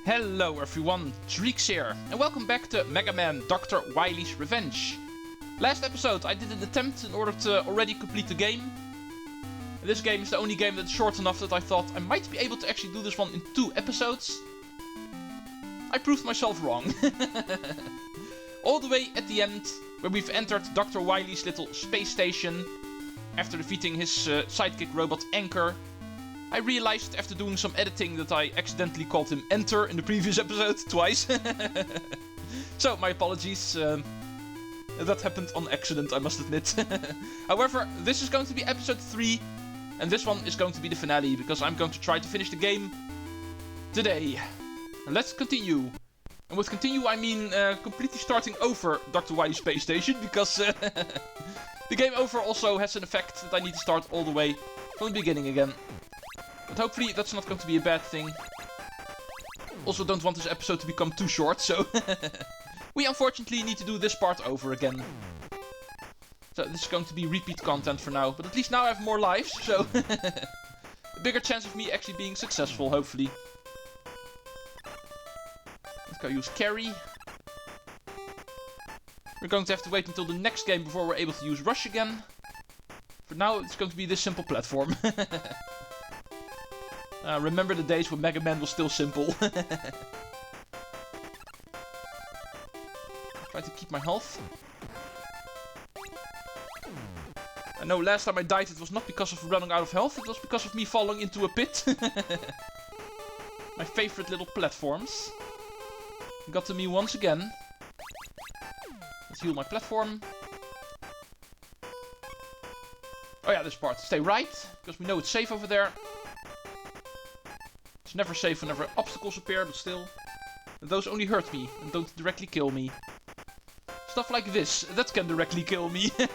Hello everyone, Treecks here, and welcome back to Mega Man Dr. Wily's Revenge. Last episode I did an attempt in order to already complete the game. This game is the only game that's short enough that I thought I might be able to actually do this one in 2 episodes. I proved myself wrong. All the way at the end, where we've entered Dr. Wily's little space station, after defeating his sidekick robot Anchor, I realized after doing some editing that I accidentally called him Enter in the previous episode twice. So, my apologies. That happened on accident, I must admit. However, this is going to be episode 3, and this one is going to be the finale, because I'm going to try to finish the game today. And let's continue. And with continue, I mean completely starting over Dr. Wily's space station, because the game over also has an effect that I need to start all the way from the beginning again. But hopefully that's not going to be a bad thing. Also don't want this episode to become too short, so we unfortunately need to do this part over again. So this is going to be repeat content for now, but at least now I have more lives, so a bigger chance of me actually being successful, hopefully. Let's go use carry. We're going to have to wait until the next game before we're able to use rush again. For now it's going to be this simple platform. Remember the days when Mega Man was still simple. Try to keep my health. I know last time I died it was not because of running out of health, it was because of me falling into a pit. My favorite little platforms. Got to me once again. Let's heal my platform. Oh yeah, this part. Stay right, because we know it's safe over there. It's never safe whenever obstacles appear, but still. And those only hurt me, and don't directly kill me. Stuff like this, that can directly kill me. But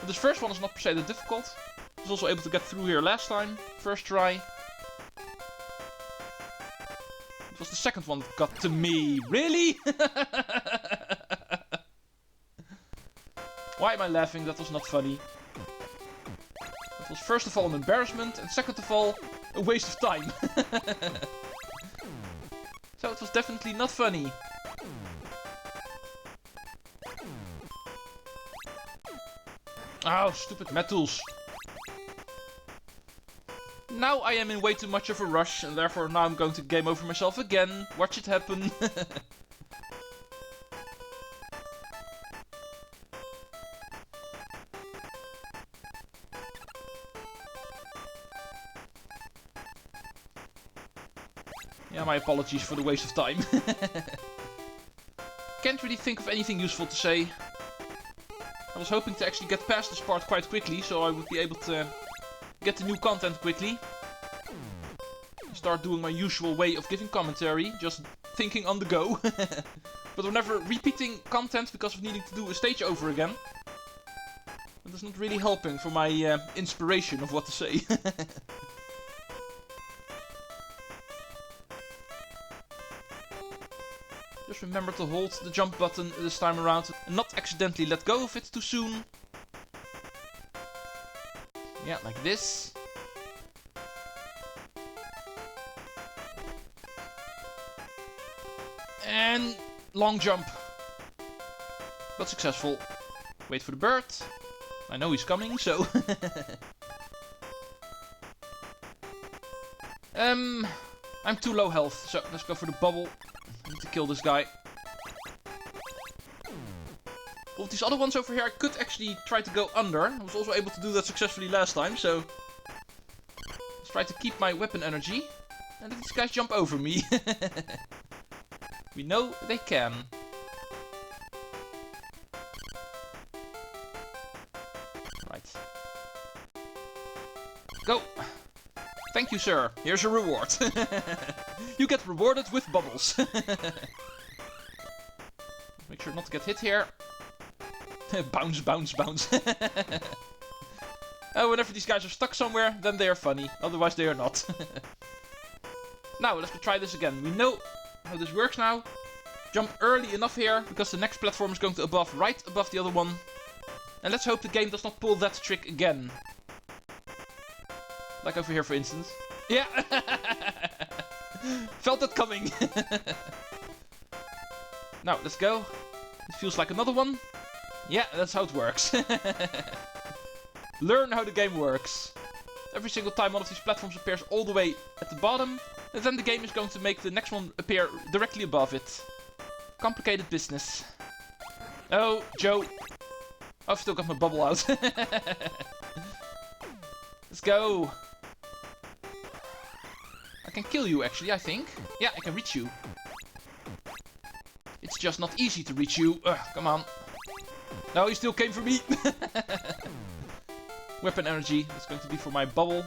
this first one is not per se that difficult. I was also able to get through here last time, first try. It was the second one that got to me. Really? Why am I laughing? That was not funny. That was first of all an embarrassment, and second of all, a waste of time. So it was definitely not funny. Oh, stupid metals. Now I am in way too much of a rush, and therefore now I'm going to game over myself again. Watch it happen. Yeah, my apologies for the waste of time. Can't really think of anything useful to say. I was hoping to actually get past this part quite quickly, so I would be able to get the new content quickly. Start doing my usual way of giving commentary, just thinking on the go. But whenever repeating content because of needing to do a stage over again, that is not really helping for my inspiration of what to say. Just remember to hold the jump button this time around and not accidentally let go of it too soon. Yeah, like this. And long jump. But successful. Wait for the bird. I know he's coming, so... I'm too low health, so let's go for the bubble. I need to kill this guy. All of these other ones over here I could actually try to go under. I was also able to do that successfully last time, so... Let's try to keep my weapon energy. And let these guys jump over me. We know they can. Right. Go! Thank you, sir. Here's your reward. You get rewarded with bubbles. Make sure not to get hit here. Bounce, bounce, bounce. Oh, whenever these guys are stuck somewhere, then they are funny. Otherwise they are not. Now, let's try this again. We know how this works now. Jump early enough here, because the next platform is going to right above the other one. And let's hope the game does not pull that trick again. Like over here, for instance. Yeah! that coming. Now, let's go. It feels like another one. Yeah, that's how it works. Learn how the game works. Every single time one of these platforms appears all the way at the bottom, and then the game is going to make the next one appear directly above it. Complicated business. Oh, Joe. I've still got my bubble out. Let's go. I can kill you, actually, I think. Yeah, I can reach you. It's just not easy to reach you. Ugh, come on. No, he still came for me. Weapon energy. That's going to be for my bubble.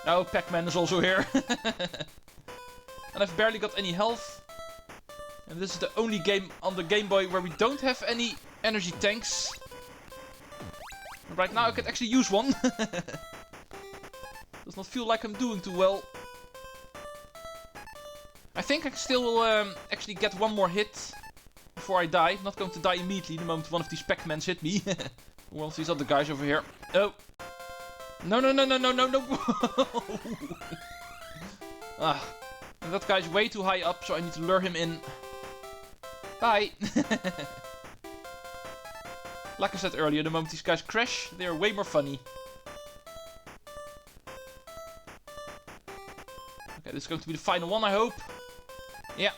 Oh, Pac-Man is also here. And I've barely got any health. And this is the only game on the Game Boy where we don't have any energy tanks. And right now I could actually use one. Does not feel like I'm doing too well. I think I can still actually get one more hit before I die. I'm not going to die immediately the moment one of these Pac-Mans hit me. One of these other guys over here. Oh. No, no, no, no, no, no, no. Ah. And that guy's way too high up, so I need to lure him in. Bye. Like I said earlier, the moment these guys crash, they are way more funny. Okay, this is going to be the final one, I hope. Yeah.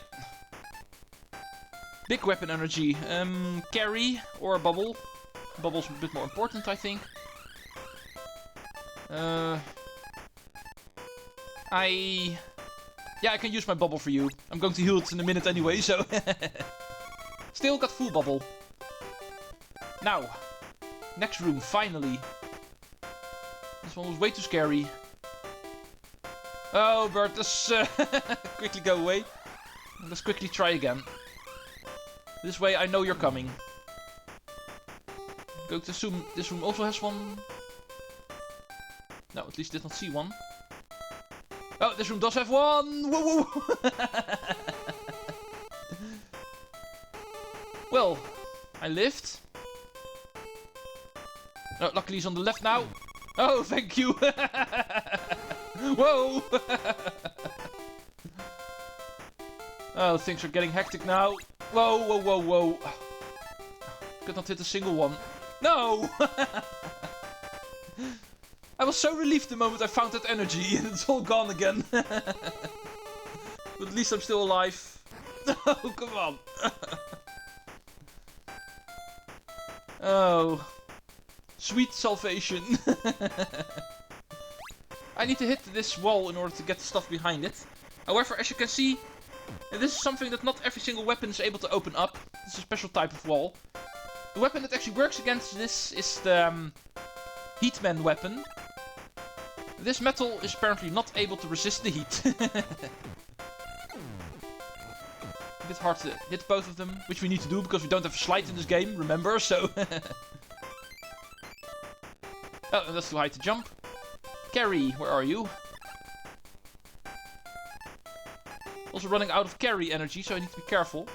Big weapon energy. Carry or a bubble. Bubble's a bit more important, I think. Yeah, I can use my bubble for you. I'm going to heal it in a minute anyway, so... Still got full bubble. Now. Next room, finally. This one was way too scary. Oh, Bert, let's quickly go away. Let's quickly try again. This way I know you're coming. Going to assume this room also has one. No, at least did not see one. Oh, this room does have one! Whoa, whoa. Well, I lived. No, luckily he's on the left now. Oh, thank you! Whoa! Oh, things are getting hectic now. Whoa, whoa, whoa, whoa. Could not hit a single one. No! I was so relieved the moment I found that energy and it's all gone again. But at least I'm still alive. No, come on. Oh. Sweet salvation. I need to hit this wall in order to get the stuff behind it. However, as you can see, this is something that not every single weapon is able to open up. It's a special type of wall. The weapon that actually works against this is the Heatman weapon. This metal is apparently not able to resist the heat. A bit hard to hit both of them, which we need to do because we don't have a slide in this game, remember, so... Oh, and that's too high to jump. Carry, where are you? Also running out of carry energy, so I need to be careful.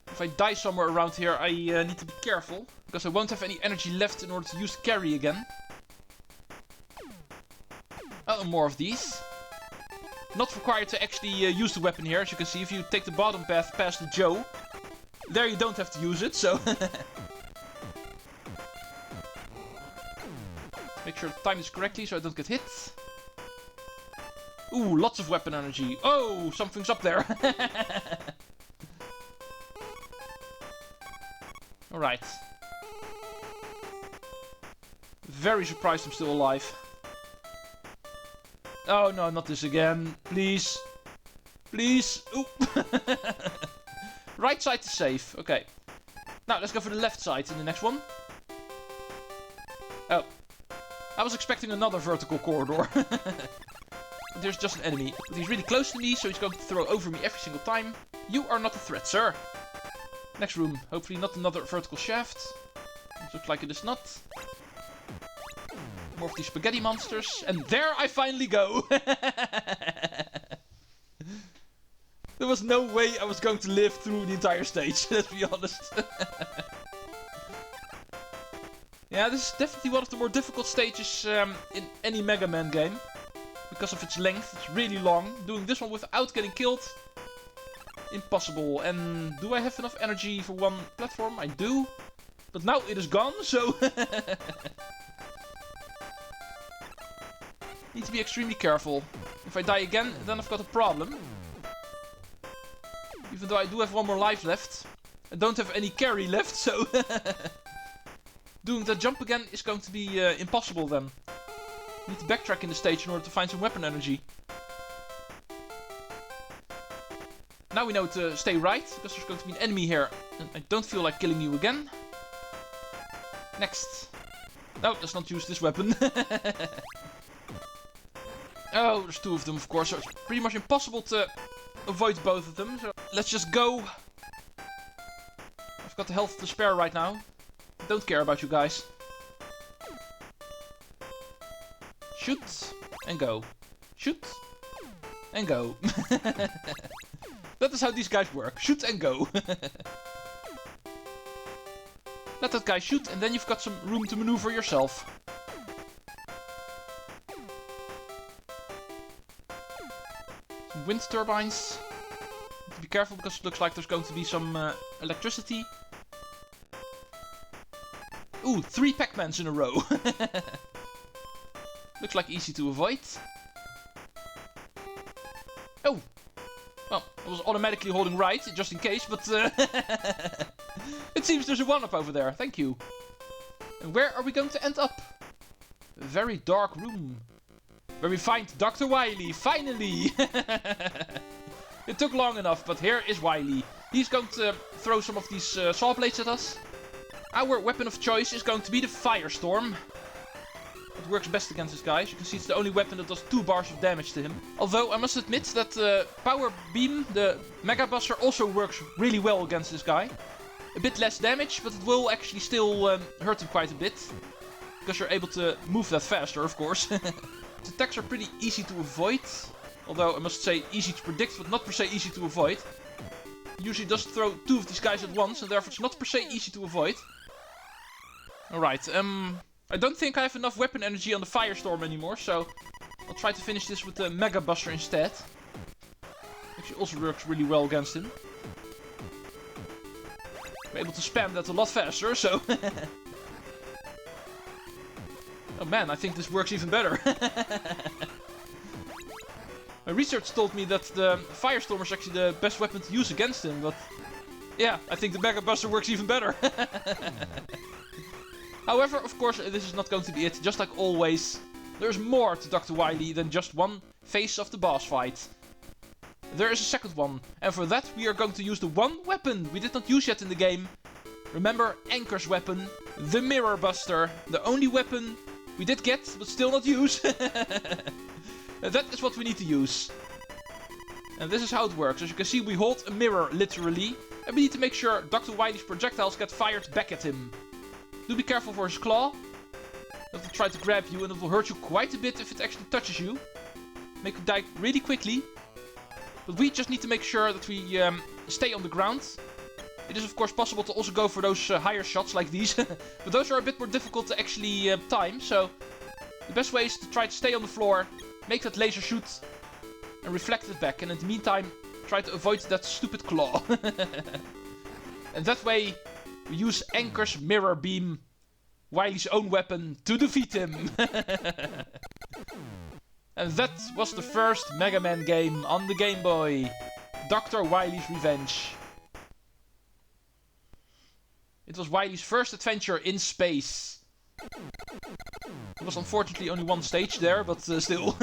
If I die somewhere around here, I need to be careful. Because I won't have any energy left in order to use the carry again. Oh, more of these. Not required to actually use the weapon here. As you can see, if you take the bottom path past the Joe, there you don't have to use it, so... Make sure to time this correctly so I don't get hit. Ooh, lots of weapon energy. Oh, something's up there. Alright. Very surprised I'm still alive. Oh no, not this again. Please. Please. Ooh. Right side to save. Okay. Now, let's go for the left side in the next one. Oh. I was expecting another vertical corridor. There's just an enemy. But he's really close to me, so he's going to throw over me every single time. You are not a threat, sir. Next room. Hopefully not another vertical shaft. It looks like it is not. More of these spaghetti monsters. And there I finally go. There was no way I was going to live through the entire stage, let's be honest. Yeah, this is definitely one of the more difficult stages in any Mega Man game. Because of its length, it's really long. Doing this one without getting killed, impossible. And do I have enough energy for one platform? I do. But now it is gone, so... Need to be extremely careful. If I die again, then I've got a problem. Even though I do have one more life left. I don't have any carry left, so... Doing that jump again is going to be impossible then. Need to backtrack in the stage in order to find some weapon energy. Now we know to stay right, because there's going to be an enemy here. And I don't feel like killing you again. Next. No, let's not use this weapon. Oh, there's two of them, of course, so it's pretty much impossible to avoid both of them. So let's just go. I've got the health to spare right now. Don't care about you guys. Shoot and go. Shoot and go. That is how these guys work. Shoot and go. Let that guy shoot and then you've got some room to maneuver yourself. Some wind turbines. Need to be careful because it looks like there's going to be some electricity. Ooh, 3 Pac-Mans in a row. Looks like easy to avoid. Oh! Well, I was automatically holding right, just in case, but... It seems there's a 1-up over there, thank you. And where are we going to end up? A very dark room. Where we find Dr. Wily, finally! It took long enough, but here is Wily. He's going to throw some of these saw blades at us. Our weapon of choice is going to be the Firestorm. It works best against this guy. As you can see, it's the only weapon that does 2 bars of damage to him. Although, I must admit that Power Beam, the Mega Buster, also works really well against this guy. A bit less damage, but it will actually still hurt him quite a bit. Because you're able to move that faster, of course. The attacks are pretty easy to avoid. Although, I must say, easy to predict, but not per se easy to avoid. He usually does throw 2 of these guys at once, and therefore it's not per se easy to avoid. Alright, I don't think I have enough weapon energy on the Firestorm anymore, so I'll try to finish this with the Mega Buster instead. Actually also works really well against him. I'm able to spam that a lot faster, so... Oh man, I think this works even better. My research told me that the Firestorm is actually the best weapon to use against him, but... Yeah, I think the Mega Buster works even better. However, of course, this is not going to be it. Just like always, there's more to Dr. Wily than just one phase of the boss fight. There is a second one, and for that we are going to use the one weapon we did not use yet in the game. Remember Anchor's weapon, the Mirror Buster, the only weapon we did get, but still not use. That is what we need to use. And this is how it works. As you can see, we hold a mirror, literally, and we need to make sure Dr. Wily's projectiles get fired back at him. Do be careful for his claw. That will try to grab you and it will hurt you quite a bit if it actually touches you. Make you die really quickly. But we just need to make sure that we stay on the ground. It is of course possible to also go for those higher shots like these. But those are a bit more difficult to actually time. So the best way is to try to stay on the floor. Make that laser shoot. And reflect it back. And in the meantime, try to avoid that stupid claw. And that way... we use Anchor's Mirror Beam, Wily's own weapon, to defeat him. And that was the first Mega Man game on the Game Boy. Dr. Wily's Revenge. It was Wily's first adventure in space. There was unfortunately only one stage there, but still.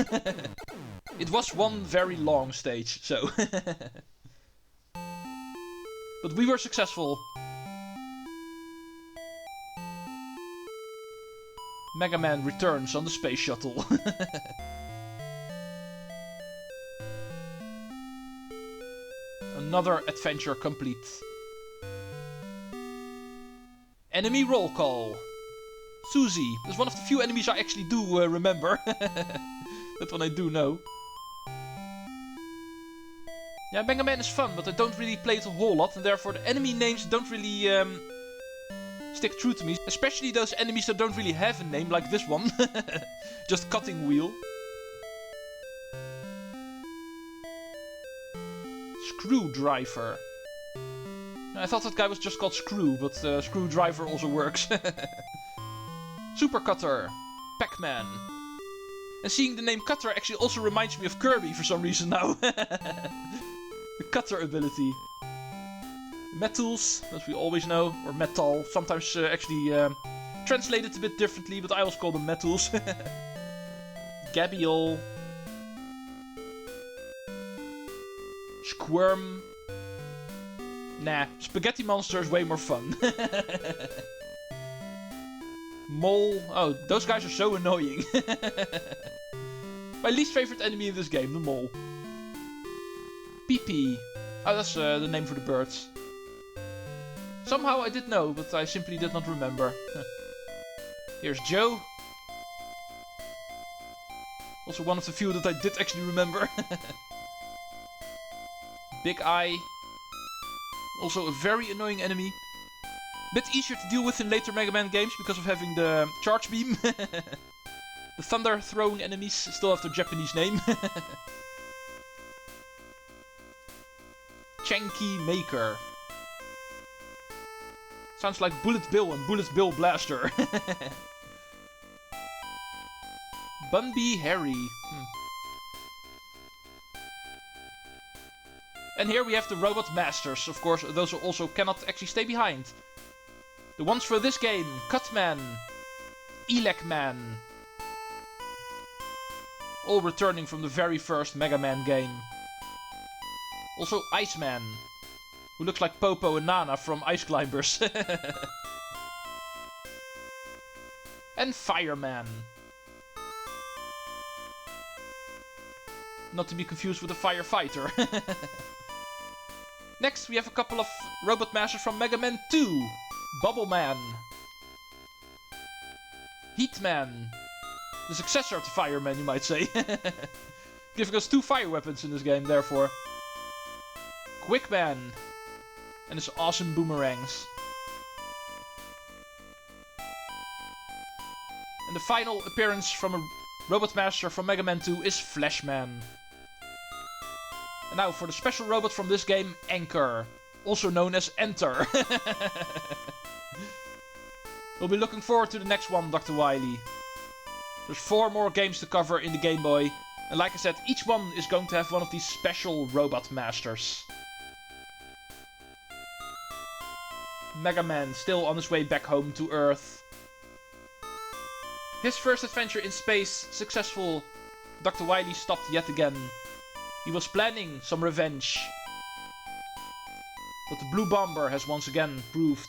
It was one very long stage, so. But we were successful. Mega Man returns on the space shuttle. Another adventure complete. Enemy roll call. Susie. That's one of the few enemies I actually do remember. That one I do know. Yeah, Mega Man is fun, but I don't really play it a whole lot, and therefore the enemy names don't really stick true to me. Especially those enemies that don't really have a name, like this one. Just Cutting Wheel. Screwdriver. I thought that guy was just called Screw, but Screwdriver also works. Super Cutter. Pac-Man. And seeing the name Cutter actually also reminds me of Kirby for some reason now. The Cutter ability. Metals, as we always know, or Metal. Sometimes actually translated a bit differently, but I always call them Metals. Gabiole. Squirm. Nah, Spaghetti Monster is way more fun. Mole. Oh, those guys are so annoying. My least favorite enemy in this game, the mole. Pee-pee. Oh, that's the name for the birds. Somehow I did know, but I simply did not remember. Here's Joe. Also one of the few that I did actually remember. Big Eye. Also a very annoying enemy. Bit easier to deal with in later Mega Man games because of having the charge beam. The thunder throwing enemies still have their Japanese name. Chanky Maker. Sounds like Bullet Bill and Bullet Bill Blaster. Bumby Harry. And here we have the Robot Masters. Of course, those also cannot actually stay behind. The ones for this game. Cutman. Elec-Man. All returning from the very first Mega Man game. Also Iceman. Who looks like Popo and Nana from Ice Climbers. And Fireman. Not to be confused with a firefighter. Next we have a couple of Robot Masters from Mega Man 2. Bubble Man. Heatman. The successor to Fireman, you might say. Giving us 2 fire weapons in this game, therefore. Quickman. And his awesome boomerangs. And the final appearance from a Robot Master from Mega Man 2 is Flashman. And now for the special robot from this game, Anchor. Also known as Enter. We'll be looking forward to the next one, Dr. Wily. There's 4 more games to cover in the Game Boy. And like I said, each one is going to have one of these special Robot Masters. Mega Man still on his way back home to Earth. His first adventure in space successful. Dr. Wily stopped yet again. He was planning some revenge. But the Blue Bomber has once again proved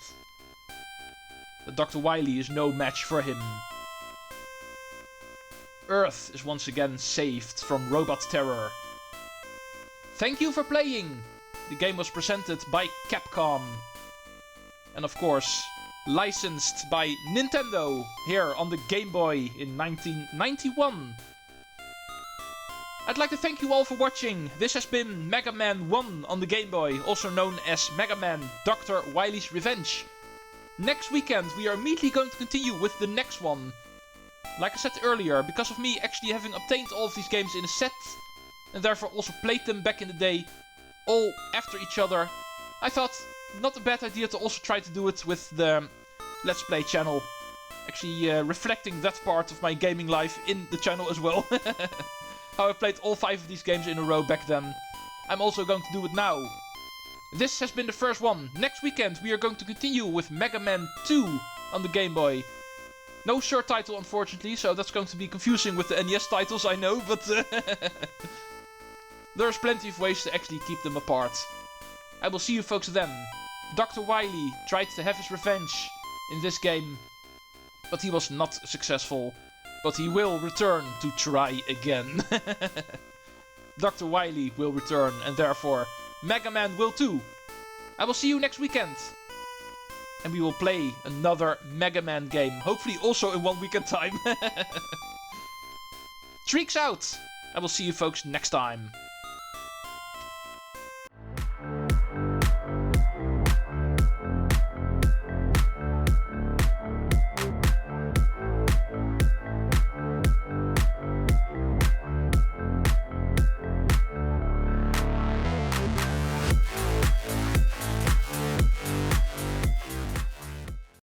that Dr. Wily is no match for him. Earth is once again saved from robot terror. Thank you for playing! The game was presented by Capcom. And of course, licensed by Nintendo here on the Game Boy in 1991. I'd like to thank you all for watching. This has been Mega Man 1 on the Game Boy, also known as Mega Man Dr. Wily's Revenge. Next weekend we are immediately going to continue with the next one. Like I said earlier, because of me actually having obtained all of these games in a set, and therefore also played them back in the day, all after each other, I thought not a bad idea to also try to do it with the Let's Play channel. Actually reflecting that part of my gaming life in the channel as well. How I played all 5 of these games in a row back then. I'm also going to do it now. This has been the first one. Next weekend we are going to continue with Mega Man 2 on the Game Boy. No short title unfortunately, so that's going to be confusing with the NES titles, I know, but there's plenty of ways to actually keep them apart. I will see you folks then. Dr. Wily tried to have his revenge in this game, but he was not successful. But he will return to try again. Dr. Wily will return, and therefore Mega Man will too. I will see you next weekend. And we will play another Mega Man game. Hopefully also in 1 weekend time. Treecks out! I will see you folks next time.